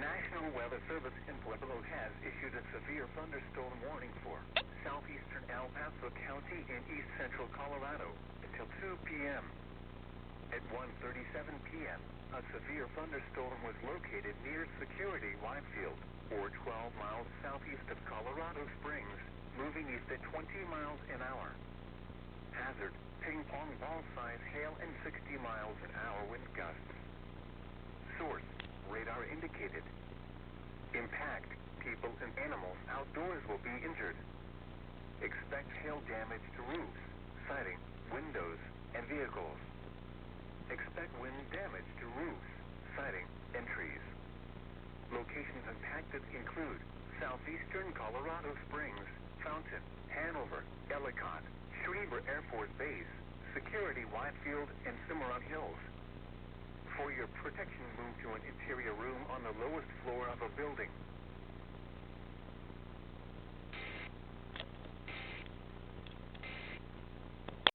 National Weather Service in Pueblo has issued a severe thunderstorm warning for southeastern El Paso County in east central Colorado until 2 p.m. At 1:37 p.m., a severe thunderstorm was located near Security Widefield, or 12 miles southeast of Colorado Springs, moving east at 20 miles an hour. Hazard, ping pong ball size hail and 60 miles an hour wind gusts. Source, radar indicated. Impact, people and animals outdoors will be injured. Expect hail damage to roofs, siding, windows, and vehicles. Expect wind damage to roofs, siding, and trees. Locations impacted include southeastern Colorado Springs, Fountain, Hanover, Ellicott, Schriever Air Force Base, Security Widefield, and Cimarron Hills. For your protection, move to an interior room on the lowest floor of a building.